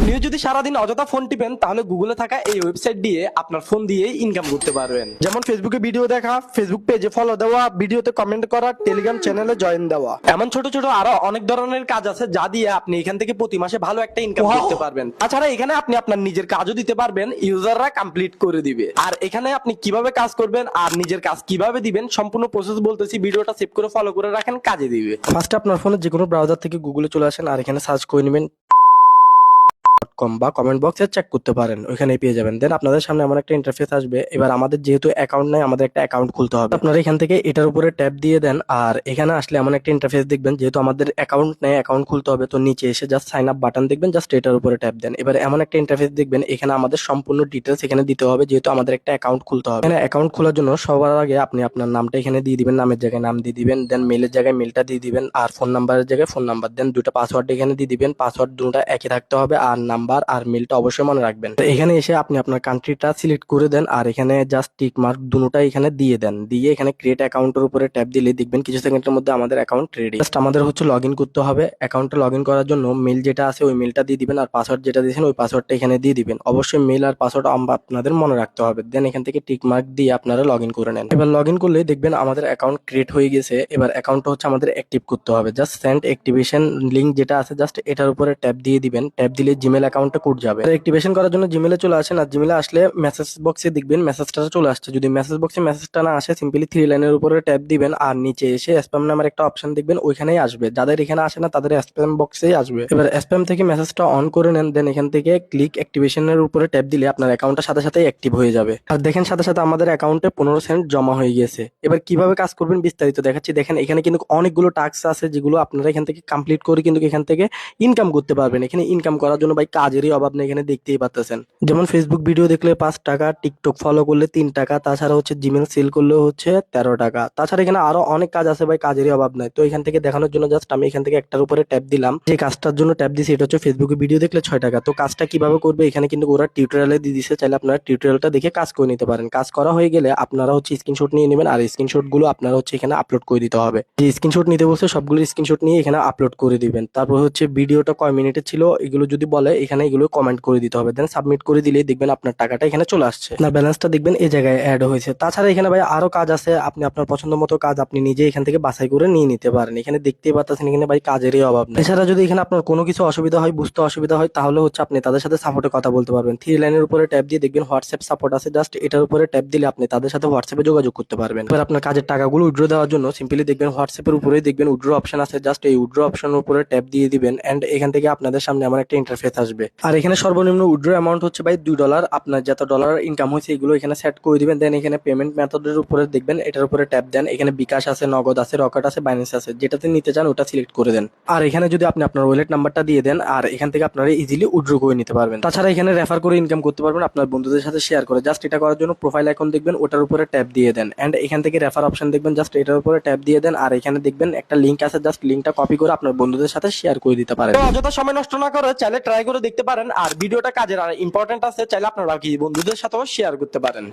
আপনিও যদি সারাদিন অযথা ফোন টিপেন তাহলে গুগলে থাকা এই ওয়েবসাইট দিয়ে আপনার ফোন দিয়ে ইনকাম করতে পারবেন। যেমন ফেসবুকে ভিডিও দেখা, ফেসবুক পেজে ফলো দেওয়া, ভিডিওতে কমেন্ট করা, টেলিগ্রাম চ্যানেলে জয়েন দেওয়া, এমন ছোট ছোট আরো অনেক ধরনের কাজ আছে যা দিয়ে আপনি এখান থেকে প্রতি মাসে ভালো একটা ইনকাম করতে পারবেন। তাছাড়া এখানে আপনি আপনার নিজের কাজও দিতে পারবেন, ইউজাররা কমপ্লিট করে দিবে। আর এখানে আপনি কিভাবে কাজ করবেন আর নিজের কাজ কিভাবে দিবেন সম্পূর্ণ প্রসেস বলতেছি, ভিডিওটা সেভ করে ফলো করে রাখেন, কাজে দিবে। ফার্স্ট আপনার ফোনে যে কোনো ব্রাউজার থেকে গুগলে চলে আসেন আর এখানে সার্চ করে নেবেন কম বা কমেন্ট বক্সে চেক করতে পারেন, ওইখানে পেয়ে যাবেন। দেন আপনাদের সামনে এমন একটা ইন্টারফেস আসবে। এবার আমাদের যেহেতু অ্যাকাউন্ট নাই, আমাদের একটা অ্যাকাউন্ট খুলতে হবে। আপনারা এখান থেকে এটার উপরে ট্যাপ দিয়ে দেন আর এখানে আসলে এমন একটা ইন্টারফেস দেখবেন। যেহেতু আমাদের অ্যাকাউন্ট নেই, অ্যাকাউন্ট খুলতে হবে, তো নিচে এসে জাস্ট সাইন আপ বাটন দেখবেন, জাস্ট এটার উপরে ট্যাপ দেন। এবার এমন একটা ইন্টারফেস দেখবেন, এখানে আমাদের সম্পূর্ণ ডিটেলস এখানে দিতে হবে, যেহেতু আমাদের একটা অ্যাকাউন্ট খুলতে হবে। এখানে অ্যাকাউন্ট খোলার জন্য সবার আগে আপনি আপনার নামটা এখানে দিয়ে দিবেন, নামের জায়গায় নাম দিয়ে দিবেন, দেন মেলের জায়গায় মেলটা দিয়ে দিবেন, আর ফোন নাম্বারের জায়গায় ফোন নাম্বার, দেন দুটো পাসওয়ার্ড এখানে দিয়ে দিবেন। পাসওয়ার্ড দুটো একই থাকতে হবে আর নাম্বার আর মেলটা অবশ্যই মনে রাখবেন। তো এখানে এসে আপনি আপনার কান্ট্রিটা সিলেক্ট করে দেন আর এখানে জাস্ট টিক মার্ক দুটোটা এখানে দিয়ে দেন। দিয়ে এখানে ক্রিয়েট অ্যাকাউন্টের উপরে ট্যাপ দিলে দেখবেন কিছু সেকেন্ডের মধ্যে আমাদের অ্যাকাউন্ট রেডি। জাস্ট আমাদের হচ্ছে লগ ইন করতে হবে। অ্যাকাউন্টে লগ ইন করার জন্য মেল যেটা আছে ওই মেলটা দিয়ে দিবেন আর পাসওয়ার্ড যেটা দিয়েছেন ওই পাসওয়ার্ডটা এখানে দিয়ে দিবেন। অবশ্যই মেল আর পাসওয়ার্ড আপনাদের মনে রাখতে হবে। দেন এখান থেকে টিক মার্ক দিয়ে আপনারা লগ ইন করে নেন। এবার লগ ইন করলে দেখবেন আমাদের অ্যাকাউন্ট ক্রিয়েট হয়ে গেছে। এবার অ্যাকাউন্টটা হচ্ছে আমাদের অ্যাক্টিভ করতে হবে। জাস্ট সেন্ড অ্যাক্টিভেশন লিঙ্ক যেটা আছে জাস্ট এটার উপরে ট্যাপ দিয়ে দিবেন। ট্যাপ দিলে জিমেল অ্যাকাউন্টে কোড যাবে। অ্যাক্টিভেশন করার জন্য জিমেলে চলে আসেন আর জিমেলে আসলে মেসেজ বক্সে দেখবেন মেসেজটা চলে আসছে। যদি মেসেজ বক্সে মেসেজটা না আসে সিম্পলি থ্রি লাইনের উপরে ট্যাপ দিবেন আর নিচে এসে স্প্যাম নামের একটা অপশন দেখবেন, ওইখানেই আসবে। যাদের এখানে আসে না তাদের স্প্যাম বক্সেই আসবে। এবার স্প্যাম থেকে মেসেজটা অন করে নেন। দেন এখান থেকে ক্লিক অ্যাক্টিভেশনের উপরে ট্যাপ দিলে আপনার অ্যাকাউন্টটা সাথে সাথে অ্যাক্টিভ হয়ে যাবে। আর দেখেন সাথে সাথে আমাদের অ্যাকাউন্টে 15 সেন্ট জমা হয়ে গেছে। এবার কিভাবে কাজ করবেন বিস্তারিত দেখাচ্ছি। দেখেন এখানে কিন্তু অনেকগুলো টাস্ক আছে যেগুলো আপনারা এখান থেকে কমপ্লিট করে কিন্তু এখান থেকে ইনকাম করতে পারবেন। এখানে ইনকাম করার জন্য ভাই কাজেরই অভাব নেই, এখানে দেখতেই পাচ্ছেন। যেমন ফেসবুক ভিডিও দেখলে 5 টাকা, টিকটক ফলো করলে 3 টাকা, তাছাড়া হচ্ছে জিমেল সেল করলে হচ্ছে 13 টাকা। তাছাড়া এখানে আরো অনেক কাজ আছে ভাই, কাজেরই অভাব নাই। তো এখান থেকে দেখানোর জন্য জাস্ট আমি এখান থেকে একটার উপরে ট্যাপ দিলাম। যে কাজটার জন্য ট্যাপ দিছি এটা হচ্ছে ফেসবুকে ভিডিও দেখলে 6 টাকা। তো কাজটা কিভাবে করবে এখানে কিন্তু ওরা টিউটোরিয়ালে দিয়ে দিছে, চাইলে আপনারা টিউটোরিয়ালটা দেখে কাজ করে নিতে পারেন। কাজ করা হয়ে গেলে আপনারা হচ্ছে স্ক্রিনশট নিয়ে নেবেন আর স্ক্রিনশট গুলো আপনারা হচ্ছে এখানে আপলোড করে দিতে হবে। যে স্ক্রিনশট নিতে বলছে সবগুলো স্ক্রিনশট নিয়ে এখানে আপলোড করে দিবেন। তারপর হচ্ছে ভিডিওটা কয় মিনিটের ছিল এগুলো যদি বলে এখানে এগুলো কমেন্ট করে দিতে হবে। দেন সাবমিট করে দিলেই দেখবেন আপনার টাকাটা এখানে চলে আসছে। আপনার ব্যালেন্সটা দেখবেন এই জায়গায় অ্যাড হয়েছে। তাছাড়া এখানে ভাই আরো কাজ আছে, আপনি আপনার পছন্দ মতো কাজ আপনি নিজে এখান থেকে বাছাই করে নিয়ে নিতে পারেন। এখানে দেখতেই পাচ্ছেন এখানে ভাই কাজেরই অভাব নেই। এছাড়া যদি এখানে আপনার কোনো কিছু অসুবিধা হয়, বুঝতে অসুবিধা হয়, তাহলে হচ্ছে আপনি তাদের সাথে সাপোর্টে কথা বলতে পারবেন। থ্রি লাইনের উপরে ট্যাপ দিয়ে দেখবেন হোয়াটসঅ্যাপ সাপোর্ট আছে, জাস্ট এটার উপরে ট্যাপ দিলে আপনি তাদের সাথে হোয়াটসঅ্যাপে যোগাযোগ করতে পারবেন। এবার আপনার কাজের টাকাগুলো উইথড্র দেওয়ার জন্য সিম্পলি দেখবেন হোয়াটসঅ্যাপের উপরেই দেখবেন উইথড্র অপশন আছে, জাস্ট এই উইথড্র অপশনের উপরে ট্যাপ দিয়ে দিবেন এন্ড এখান থেকে আপনাদের সামনে এমন একটা ইন্টারফেস আসবে। আর এখানে সর্বনিম্ন উইথড্র অ্যামাউন্ট হচ্ছে ভাই $2। আপনার যত ডলার ইনকাম হয়েছে এগুলো এখানে সেট করে দিবেন। দেন এখানে পেমেন্ট মেথডের উপরে দেখবেন এটার উপরে ট্যাপ দেন। এখানে বিকাশ আছে, নগদ আছে, রকেট আছে, বাইন্যান্স আছে, যেটাতে নিতে চান ওটা সিলেক্ট করে দেন। আর এখানে যদি আপনি আপনার ওয়ালেট নাম্বারটা দিয়ে দেন আর এখান থেকে আপনারা ইজিলি উইথড্র করে নিতে পারবেন। তাছাড়া এখানে রেফার করে ইনকাম করতে পারবেন আপনার বন্ধুদের সাথে শেয়ার করে। জাস্ট এটা করার জন্য প্রোফাইল আইকন দেখবেন ওটার উপরে ট্যাপ দিয়ে দেন এন্ড এখান থেকে রেফার অপশন দেখবেন, জাস্ট এটার উপরে ট্যাপ দিয়ে দেন। আর এখানে দেখবেন একটা লিংক আছে, জাস্ট লিংকটা কপি করে আপনার বন্ধুদের সাথে শেয়ার করে দিতে পারেন। অযথা সময় নষ্ট না করে চাইলে ট্রাই করে দেখতে পারেন। আর ভিডিওটা কাজের আর ইম্পর্টেন্ট আছে, চাইলে আপনার বাকি বন্ধুদের সাথেও শেয়ার করতে পারেন।